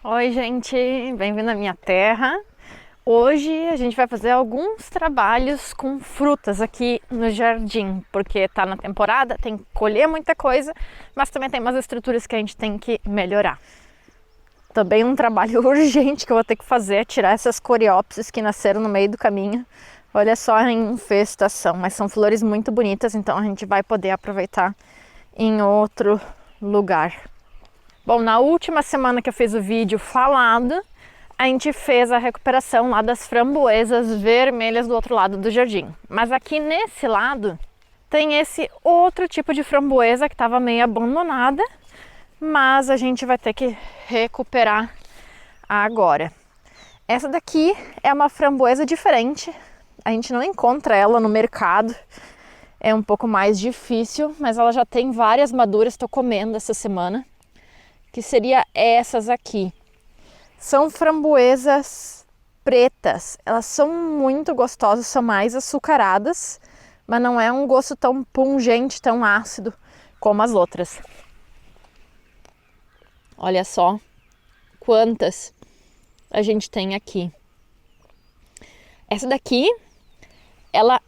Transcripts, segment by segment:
Oi, gente, bem-vindo à minha terra. Hoje a gente vai fazer alguns trabalhos com frutas aqui no jardim, porque tá na temporada, tem que colher muita coisa, mas também tem umas estruturas que a gente tem que melhorar. Também um trabalho urgente que eu vou ter que fazer é tirar essas coreópsis que nasceram no meio do caminho. Olha só a infestação, mas são flores muito bonitas, então a gente vai poder aproveitar em outro lugar. Bom, na última semana que eu fiz o vídeo falado, a gente fez a recuperação lá das framboesas vermelhas do outro lado do jardim. Mas aqui nesse lado tem esse outro tipo de framboesa que estava meio abandonada, mas a gente vai ter que recuperar agora. Essa daqui é uma framboesa diferente, a gente não encontra ela no mercado, é um pouco mais difícil, mas ela já tem várias maduras, estou comendo essa semana. Que seria essas aqui. São framboesas pretas, elas são muito gostosas, são mais açucaradas, mas não é um gosto tão pungente, tão ácido como as outras. Olha só quantas a gente tem aqui. Essa daqui, ela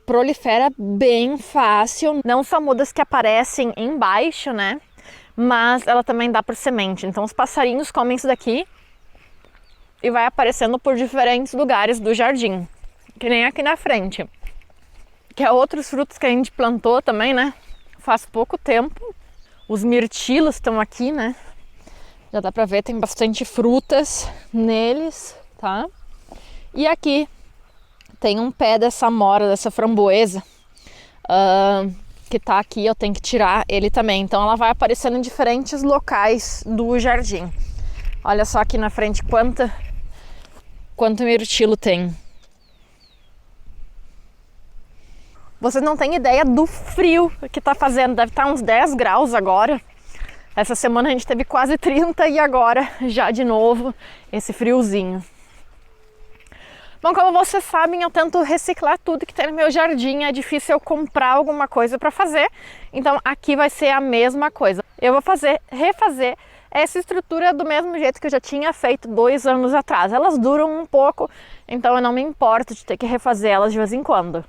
prolifera bem fácil, não são mudas que aparecem embaixo, né? Mas ela também dá por semente, então os passarinhos comem isso daqui e vai aparecendo por diferentes lugares do jardim, que nem aqui na frente, que é outros frutos que a gente plantou também, né, faz pouco tempo. Os mirtilos estão aqui, né, já dá pra ver, tem bastante frutas neles, tá? E aqui tem um pé dessa amora, dessa framboesa, que tá aqui, eu tenho que tirar ele também. Então ela vai aparecendo em diferentes locais do jardim. Olha só aqui na frente quanto mirtilo tem. Vocês não têm ideia do frio que tá fazendo, deve estar uns 10 graus agora. Essa semana a gente teve quase 30 e agora já de novo esse friozinho. Bom, como vocês sabem, eu tento reciclar tudo que tem no meu jardim, é difícil eu comprar alguma coisa para fazer, então aqui vai ser a mesma coisa. Eu vou refazer essa estrutura do mesmo jeito que eu já tinha feito 2 anos atrás. Elas duram um pouco, então eu não me importo de ter que refazer elas de vez em quando.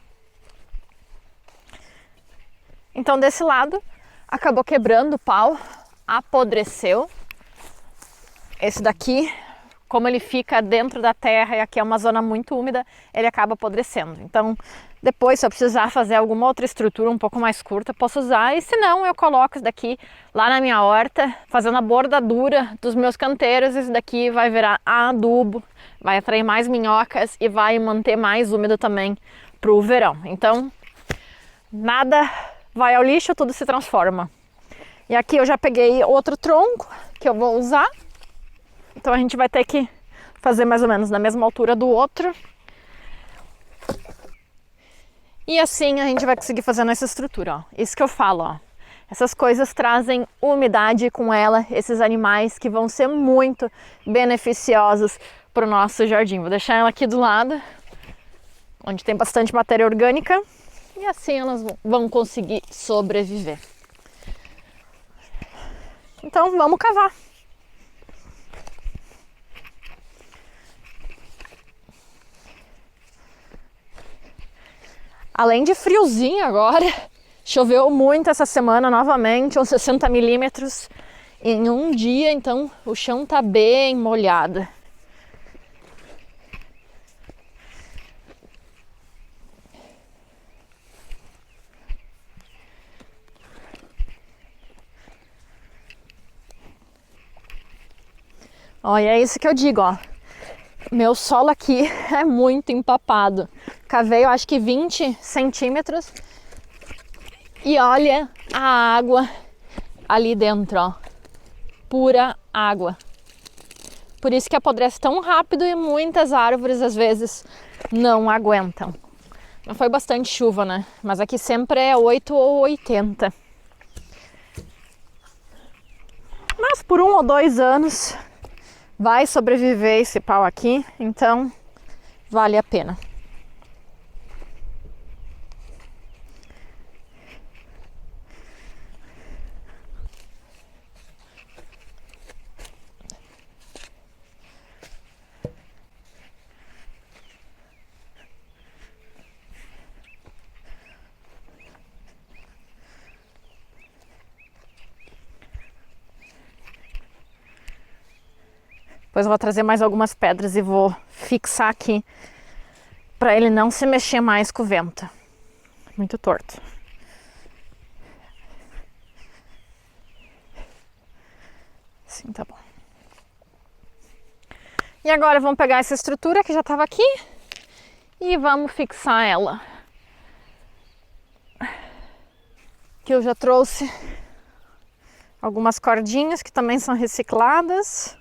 Então desse lado, acabou quebrando o pau, apodreceu. Esse daqui, como ele fica dentro da terra e aqui é uma zona muito úmida, ele acaba apodrecendo. Então, depois, se eu precisar fazer alguma outra estrutura um pouco mais curta, posso usar. E se não, eu coloco isso daqui lá na minha horta, fazendo a bordadura dos meus canteiros. Isso daqui vai virar adubo, vai atrair mais minhocas e vai manter mais úmido também para o verão. Então, nada vai ao lixo, tudo se transforma. E aqui eu já peguei outro tronco que eu vou usar. Então a gente vai ter que fazer mais ou menos na mesma altura do outro. E assim a gente vai conseguir fazer essa estrutura, ó. Isso que eu falo, ó. Essas coisas trazem umidade com ela, esses animais que vão ser muito beneficiosos para o nosso jardim. Vou deixar ela aqui do lado, onde tem bastante matéria orgânica, e assim elas vão conseguir sobreviver. Então vamos cavar. Além de friozinho agora, choveu muito essa semana novamente, uns 60 milímetros em um dia, então o chão tá bem molhado. Olha, é isso que eu digo, ó. Meu solo aqui é muito empapado. Cavei, eu acho que 20 centímetros. E olha a água ali dentro, ó. Pura água. Por isso que apodrece tão rápido e muitas árvores às vezes não aguentam. Não foi bastante chuva, né? Mas aqui sempre é 8 ou 80. Mas por 1 ou 2 anos vai sobreviver esse pau aqui, então vale a pena. Depois eu vou trazer mais algumas pedras e vou fixar aqui para ele não se mexer mais com o vento. Muito torto. Assim tá bom. E agora vamos pegar essa estrutura que já estava aqui e vamos fixar ela. Aqui eu já trouxe algumas cordinhas que também são recicladas.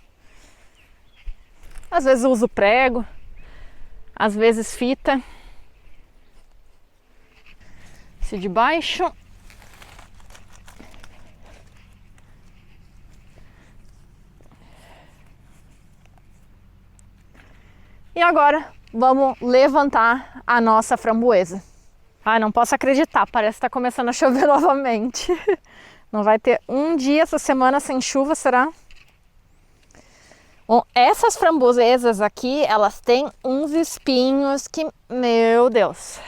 Às vezes eu uso prego, às vezes fita. Esse de baixo. E agora vamos levantar a nossa framboesa. Ai, não posso acreditar, parece que tá começando a chover novamente. Não vai ter um dia essa semana sem chuva, será? Bom, essas framboesas aqui, elas têm uns espinhos que, meu Deus,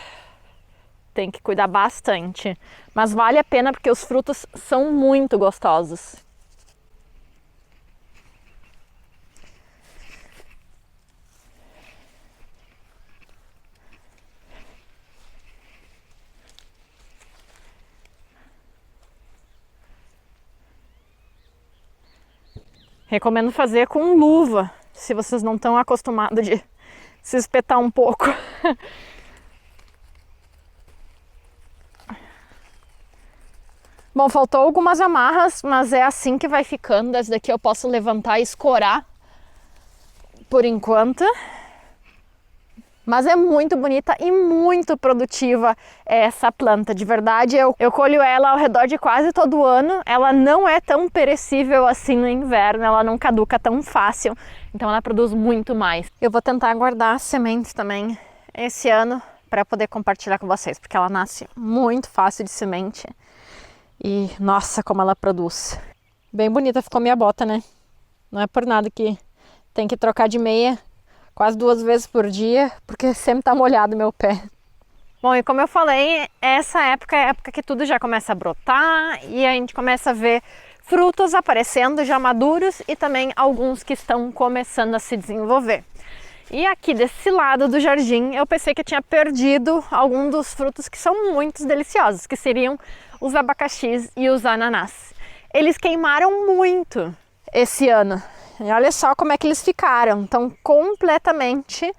tem que cuidar bastante. Mas vale a pena porque os frutos são muito gostosos. Recomendo fazer com luva, se vocês não estão acostumados de se espetar um pouco. Bom, faltou algumas amarras, mas é assim que vai ficando. Essa daqui eu posso levantar e escorar por enquanto. Mas é muito bonita e muito produtiva essa planta, de verdade. Eu colho ela ao redor de quase todo ano. Ela não é tão perecível assim no inverno, ela não caduca tão fácil, então ela produz muito mais. Eu vou tentar guardar sementes também esse ano para poder compartilhar com vocês, porque ela nasce muito fácil de semente e nossa, como ela produz. Bem bonita ficou minha bota, né? Não é por nada que tem que trocar de meia quase 2 vezes por dia, porque sempre tá molhado meu pé. Bom, e como eu falei, essa época é a época que tudo já começa a brotar e a gente começa a ver frutos aparecendo já maduros e também alguns que estão começando a se desenvolver. E aqui desse lado do jardim eu pensei que eu tinha perdido algum dos frutos que são muito deliciosos, que seriam os abacaxis e os ananás. Eles queimaram muito esse ano. E olha só como é que eles ficaram, estão completamente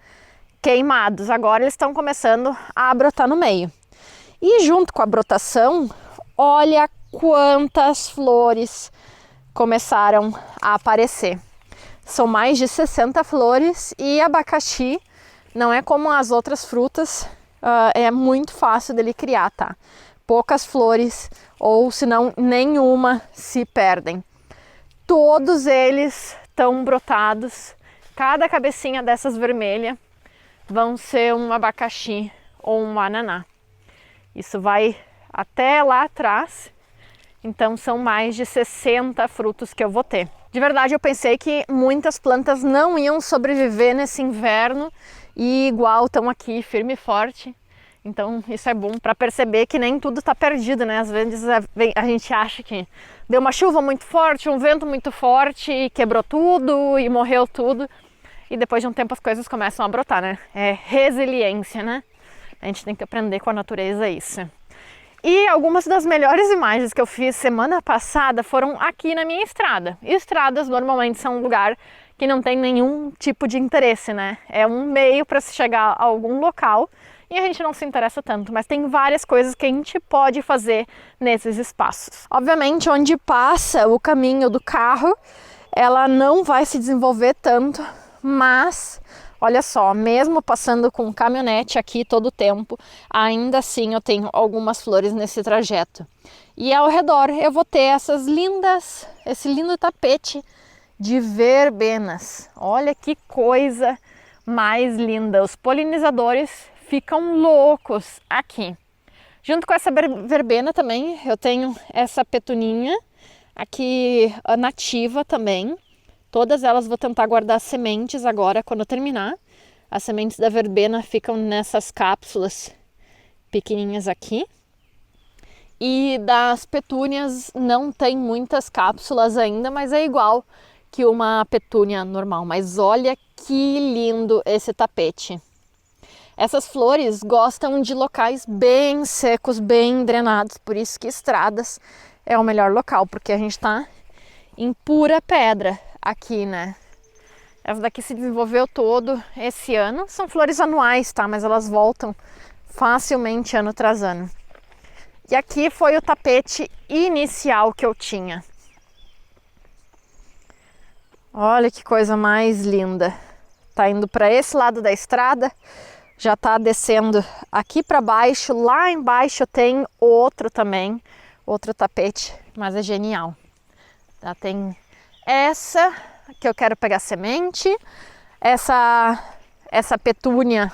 queimados. Agora eles estão começando a brotar no meio. E junto com a brotação, olha quantas flores começaram a aparecer. São mais de 60 flores e abacaxi não é como as outras frutas, é muito fácil dele criar, tá? Poucas flores ou se não nenhuma se perdem. Todos eles estão brotados, cada cabecinha dessas vermelhas vão ser um abacaxi ou um ananá. Isso vai até lá atrás, então são mais de 60 frutos que eu vou ter. De verdade eu pensei que muitas plantas não iam sobreviver nesse inverno e igual estão aqui firme e forte. Então isso é bom para perceber que nem tudo está perdido, né? Às vezes a gente acha que deu uma chuva muito forte, um vento muito forte e quebrou tudo e morreu tudo. E depois de um tempo as coisas começam a brotar, né? É resiliência, né? A gente tem que aprender com a natureza isso. E algumas das melhores imagens que eu fiz semana passada foram aqui na minha estrada. Estradas normalmente são um lugar que não tem nenhum tipo de interesse, né? É um meio para se chegar a algum local e a gente não se interessa tanto, mas tem várias coisas que a gente pode fazer nesses espaços. Obviamente, onde passa o caminho do carro, ela não vai se desenvolver tanto, mas olha só, mesmo passando com caminhonete aqui todo o tempo, ainda assim eu tenho algumas flores nesse trajeto. E ao redor eu vou ter esse lindo tapete de verbenas. Olha que coisa mais linda! Os polinizadores ficam loucos aqui. Junto com essa verbena também eu tenho essa petuninha aqui nativa também. Todas elas vou tentar guardar sementes agora quando eu terminar. As sementes da verbena ficam nessas cápsulas pequenininhas aqui. E das petúnias não tem muitas cápsulas ainda, mas é igual que uma petúnia normal, mas olha que lindo esse tapete. Essas flores gostam de locais bem secos, bem drenados, por isso que estradas é o melhor local, porque a gente tá em pura pedra aqui, né? Essa daqui se desenvolveu todo esse ano, são flores anuais, tá? Mas elas voltam facilmente ano tras ano. E aqui foi o tapete inicial que eu tinha. Olha que coisa mais linda. Tá indo para esse lado da estrada, já tá descendo aqui para baixo. Lá embaixo tem outro também, outro tapete, mas é genial. Tá, tem essa que eu quero pegar semente, essa petúnia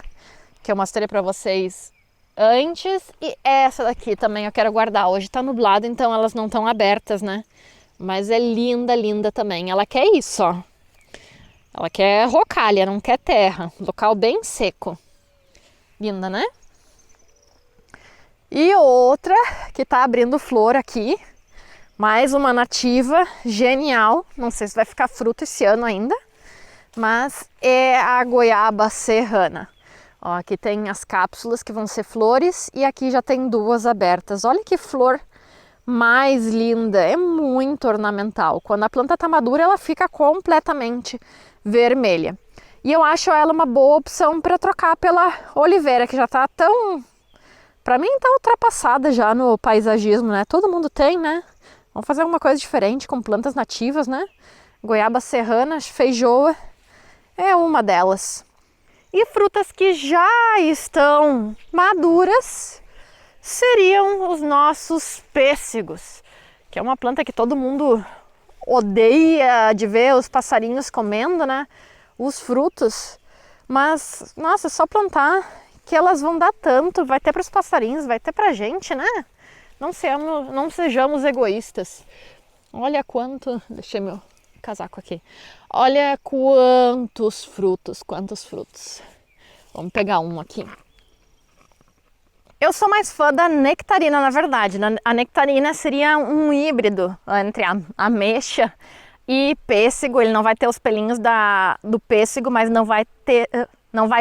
que eu mostrei para vocês antes, e essa daqui também eu quero guardar. Hoje tá nublado, então elas não estão abertas, né? Mas é linda, linda também. Ela quer isso, ó. Ela quer rocalha, não quer terra. Local bem seco. Linda, né? E outra que tá abrindo flor aqui. Mais uma nativa, genial. Não sei se vai ficar fruto esse ano ainda. Mas é a goiaba serrana. Ó, aqui tem as cápsulas que vão ser flores. E aqui já tem duas abertas. Olha que flor mais linda, é muito ornamental. Quando a planta tá madura, ela fica completamente vermelha. E eu acho ela uma boa opção para trocar pela oliveira, que já tá tão... Para mim tá ultrapassada já no paisagismo, né? Todo mundo tem, né? Vamos fazer alguma coisa diferente com plantas nativas, né? Goiaba serrana, feijoa é uma delas. E frutas que já estão maduras seriam os nossos pêssegos, que é uma planta que todo mundo odeia de ver os passarinhos comendo, né? Os frutos. Mas, nossa, é só plantar que elas vão dar tanto, vai ter para os passarinhos, vai ter para a gente, né? Não sejamos egoístas. Olha quanto... Deixei meu casaco aqui. Olha quantos frutos, quantos frutos. Vamos pegar um aqui. Eu sou mais fã da nectarina, na verdade. A nectarina seria um híbrido entre a ameixa e pêssego. Ele não vai ter os pelinhos do pêssego, mas não vai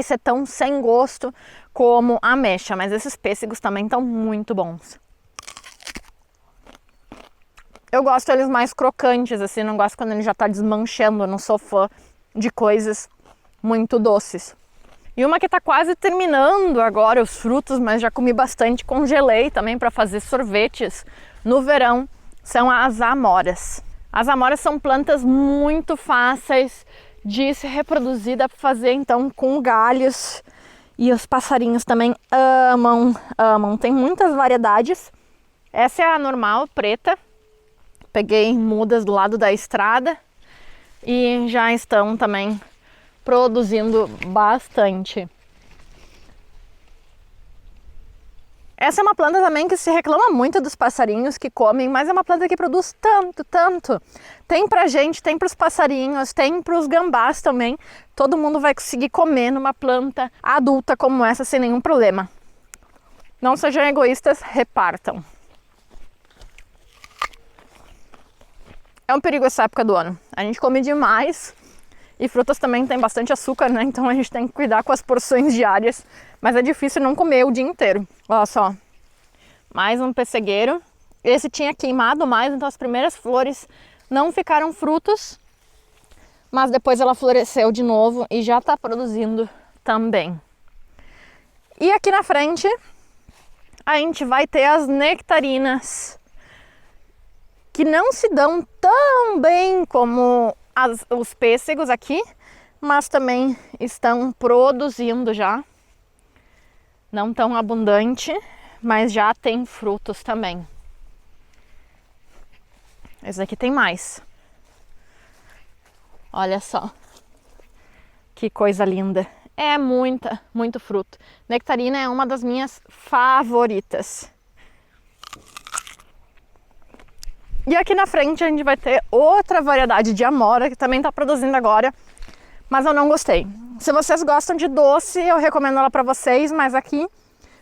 ser tão sem gosto como a ameixa. Mas esses pêssegos também estão muito bons. Eu gosto deles mais crocantes, assim, não gosto quando ele já está desmanchando. Eu não sou fã de coisas muito doces. E uma que está quase terminando agora os frutos, mas já comi bastante, congelei também para fazer sorvetes no verão, são as amoras. As amoras são plantas muito fáceis de se reproduzir, dá para fazer então com galhos, e os passarinhos também amam, amam. Tem muitas variedades. Essa é a normal, preta. Peguei mudas do lado da estrada e já estão também produzindo bastante. Essa é uma planta também que se reclama muito dos passarinhos que comem, mas é uma planta que produz tanto, tanto. Tem pra gente, tem pros passarinhos, tem pros gambás também. Todo mundo vai conseguir comer numa planta adulta como essa sem nenhum problema. Não sejam egoístas, repartam. É um perigo essa época do ano. A gente come demais. E frutas também tem bastante açúcar, né? Então a gente tem que cuidar com as porções diárias. Mas é difícil não comer o dia inteiro. Olha só. Mais um pessegueiro. Esse tinha queimado mais, então as primeiras flores não ficaram frutos. Mas depois ela floresceu de novo e já está produzindo também. E aqui na frente a gente vai ter as nectarinas, que não se dão tão bem como os pêssegos aqui, mas também estão produzindo já. Não tão abundante, mas já tem frutos também. Esse aqui tem mais. Olha só. Que coisa linda. É muito fruto. Nectarina é uma das minhas favoritas. E aqui na frente a gente vai ter outra variedade de amora que também está produzindo agora, mas eu não gostei. Se vocês gostam de doce, eu recomendo ela para vocês, mas aqui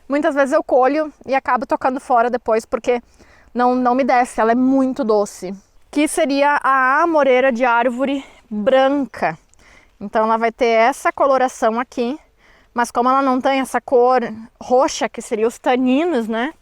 muitas vezes eu colho e acabo tocando fora depois porque não me desce, ela é muito doce. que seria a amoreira de árvore branca. Então ela vai ter essa coloração aqui, mas como ela não tem essa cor roxa, que seria os taninos, né?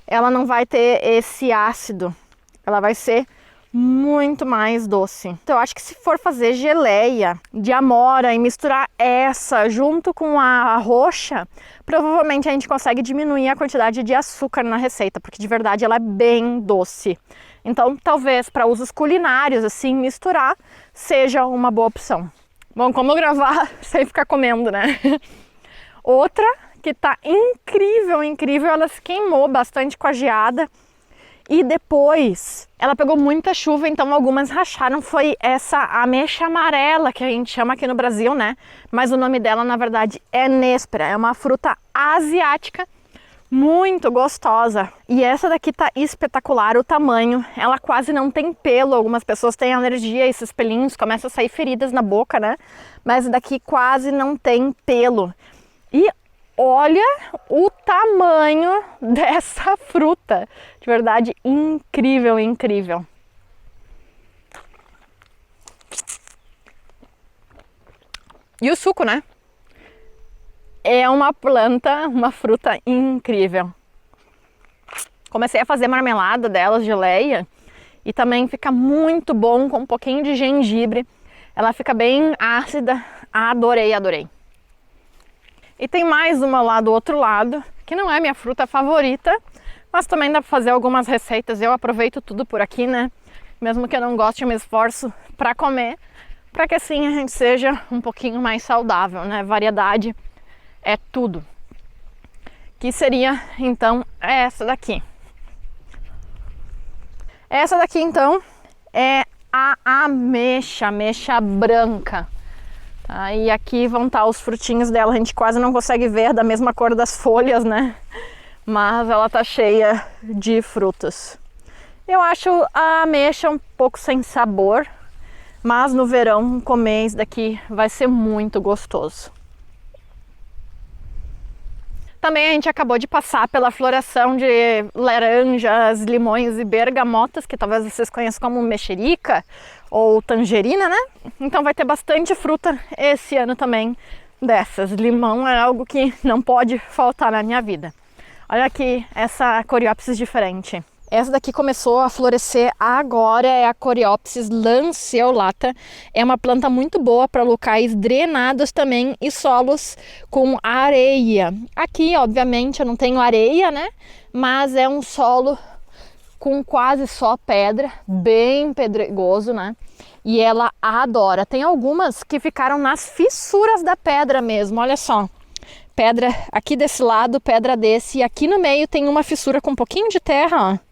Ela não vai ter esse ácido, ela vai ser muito mais doce. Então eu acho que se for fazer geleia de amora e misturar essa junto com a roxa, provavelmente a gente consegue diminuir a quantidade de açúcar na receita, porque de verdade ela é bem doce. Então talvez para usos culinários, assim, misturar seja uma boa opção. Bom, como gravar sem ficar comendo, né? Outra que tá incrível, incrível, ela se queimou bastante com a geada. E depois ela pegou muita chuva, então algumas racharam. Foi essa ameixa amarela, que a gente chama aqui no Brasil, né? Mas o nome dela, na verdade, é néspera. É uma fruta asiática muito gostosa. E essa daqui tá espetacular, o tamanho. Ela quase não tem pelo. Algumas pessoas têm alergia a esses pelinhos, começam a sair feridas na boca, né? Mas daqui quase não tem pelo. E olha o tamanho dessa fruta, de verdade incrível, incrível. E o suco, né? É uma planta, uma fruta incrível. Comecei a fazer marmelada delas, geleia, e também fica muito bom com um pouquinho de gengibre. Ela fica bem ácida, adorei, adorei. E tem mais uma lá do outro lado, que não é minha fruta favorita, mas também dá para fazer algumas receitas. Eu aproveito tudo por aqui, né? Mesmo que eu não goste, eu me esforço para comer, para que assim a gente seja um pouquinho mais saudável, né? Variedade é tudo. Que seria, então, essa daqui. Essa daqui, então, é a ameixa branca. E aqui vão estar os frutinhos dela, a gente quase não consegue ver, da mesma cor das folhas, né? Mas ela tá cheia de frutos. Eu acho a ameixa um pouco sem sabor, mas no verão comer isso daqui vai ser muito gostoso. Também a gente acabou de passar pela floração de laranjas, limões e bergamotas, que talvez vocês conheçam como mexerica ou tangerina, né? Então vai ter bastante fruta esse ano também dessas. Limão é algo que não pode faltar na minha vida. Olha aqui essa Coreopsis diferente. Essa daqui começou a florescer agora, é a Coreopsis lanceolata. É uma planta muito boa para locais drenados também e solos com areia. Aqui, obviamente, eu não tenho areia, né? Mas é um solo com quase só pedra, bem pedregoso, né? E ela adora. Tem algumas que ficaram nas fissuras da pedra mesmo, olha só. Pedra aqui desse lado, pedra desse, e aqui no meio tem uma fissura com um pouquinho de terra, ó.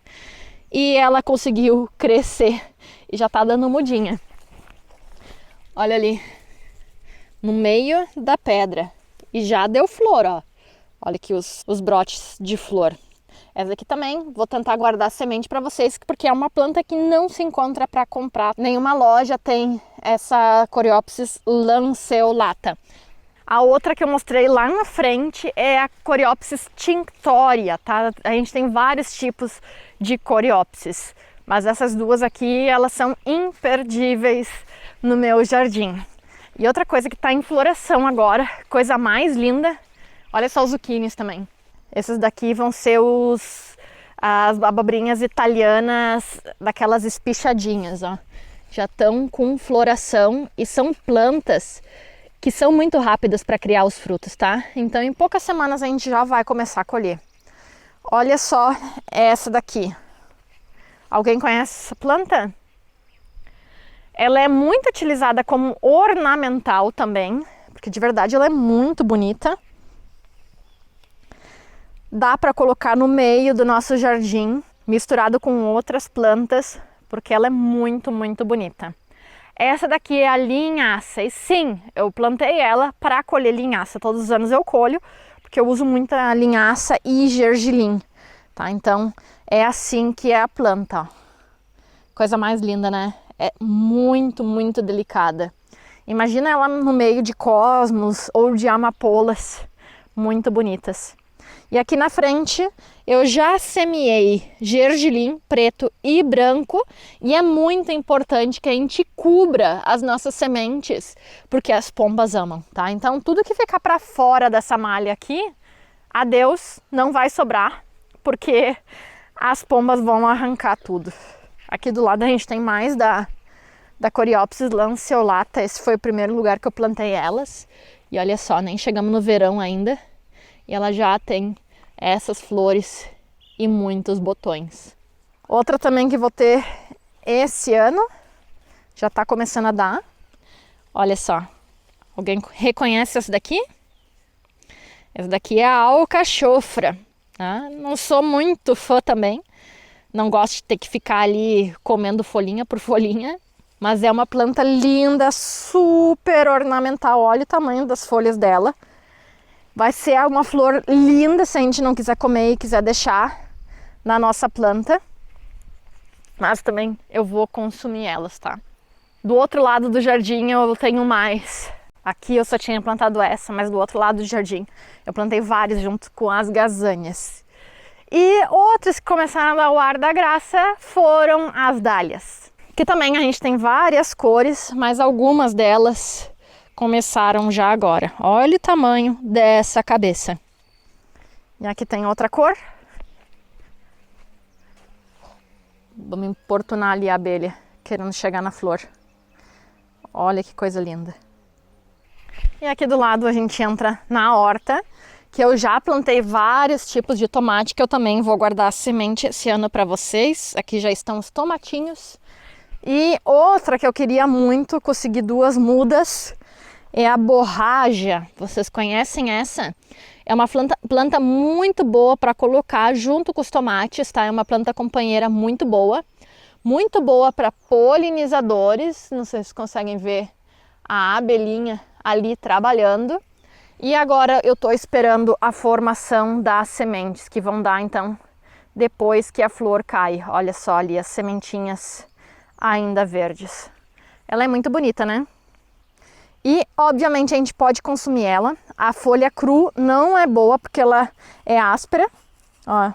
E ela conseguiu crescer e já tá dando mudinha. Olha ali, no meio da pedra. E já deu flor, ó. Olha aqui os brotes de flor. Essa aqui também vou tentar guardar semente para vocês, porque é uma planta que não se encontra para comprar. Nenhuma loja tem essa Coreopsis lanceolata. A outra que eu mostrei lá na frente é a Coreopsis tinctoria, tá? A gente tem vários tipos de Coreopsis, mas essas duas aqui, elas são imperdíveis no meu jardim. E outra coisa que está em floração agora, coisa mais linda, olha só os zucchinis também. Esses daqui vão ser as abobrinhas italianas, daquelas espichadinhas, ó. Já estão com floração e são plantas que são muito rápidas para criar os frutos, tá? Então em poucas semanas a gente já vai começar a colher. Olha só essa daqui. Alguém conhece essa planta? Ela é muito utilizada como ornamental também, porque de verdade ela é muito bonita. Dá para colocar no meio do nosso jardim, misturado com outras plantas, porque ela é muito, muito bonita. Essa daqui é a linhaça, e sim, eu plantei ela para colher linhaça. Todos os anos eu colho, porque eu uso muita linhaça e gergelim, tá? Então é assim que é a planta, ó. Coisa mais linda, né? É muito, muito delicada. Imagina ela no meio de cosmos ou de amapolas, muito bonitas. E aqui na frente eu já semeei gergelim preto e branco e é muito importante que a gente cubra as nossas sementes, porque as pombas amam, tá? Então tudo que ficar para fora dessa malha aqui, adeus, não vai sobrar, porque as pombas vão arrancar tudo. Aqui do lado a gente tem mais da Coreopsis lanceolata. Esse foi o primeiro lugar que eu plantei elas. E olha só, nem chegamos no verão ainda e ela já tem essas flores e muitos botões. Outra também que vou ter esse ano, já tá começando a dar. Olha só, alguém reconhece essa daqui? Essa daqui é a alcachofra. Tá? Não sou muito fã também, não gosto de ter que ficar ali comendo folhinha por folhinha, mas é uma planta linda, super ornamental. Olha o tamanho das folhas dela. Vai ser uma flor linda se a gente não quiser comer e quiser deixar na nossa planta. Mas também eu vou consumir elas, tá? Do outro lado do jardim eu tenho mais. Aqui eu só tinha plantado essa, mas do outro lado do jardim eu plantei vários junto com as gazanias. E outros que começaram a dar o ar da graça foram as dálias. Que também a gente tem várias cores, mas algumas delas começaram já agora. Olha o tamanho dessa cabeça. E aqui tem outra cor. Vamos importunar ali a abelha, querendo chegar na flor. Olha que coisa linda. E aqui do lado a gente entra na horta, que eu já plantei vários tipos de tomate, que eu também vou guardar a semente esse ano para vocês. Aqui já estão os tomatinhos. E outra que eu queria muito, consegui 2 mudas, é a borraja. Vocês conhecem essa? É uma planta muito boa para colocar junto com os tomates, tá? É uma planta companheira muito boa para polinizadores. Não sei se vocês conseguem ver a abelhinha ali trabalhando. E agora eu estou esperando a formação das sementes, que vão dar então depois que a flor cai. Olha só ali as sementinhas ainda verdes. Ela é muito bonita, né? E obviamente a gente pode consumir ela. A folha cru não é boa porque ela é áspera. Ó,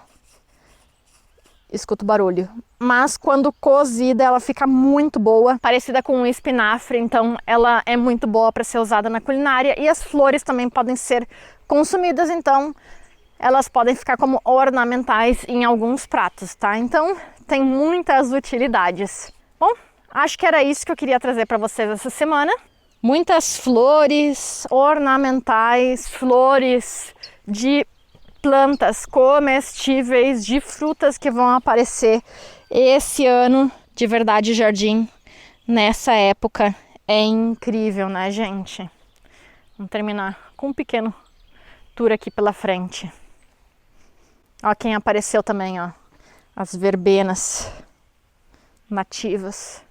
escuta o barulho. Mas quando cozida ela fica muito boa, parecida com um espinafre, então ela é muito boa para ser usada na culinária. E as flores também podem ser consumidas, então elas podem ficar como ornamentais em alguns pratos, tá? Então tem muitas utilidades. Bom, acho que era isso que eu queria trazer para vocês essa semana. Muitas flores ornamentais, flores de plantas comestíveis, de frutas que vão aparecer esse ano. De verdade, jardim nessa época é incrível, né, gente? Vamos terminar com um pequeno tour aqui pela frente. Ó quem apareceu também, ó. As verbenas nativas.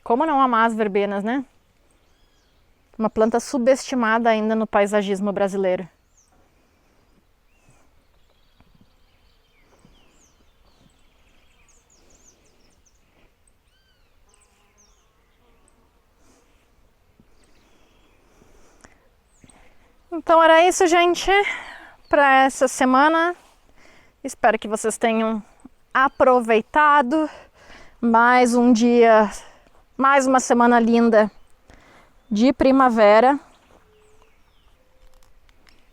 Como não amar as verbenas, né? Uma planta subestimada ainda no paisagismo brasileiro. Então era isso, gente, para essa semana. Espero que vocês tenham aproveitado mais um dia, mais uma semana linda de primavera.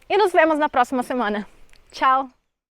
E nos vemos na próxima semana. Tchau!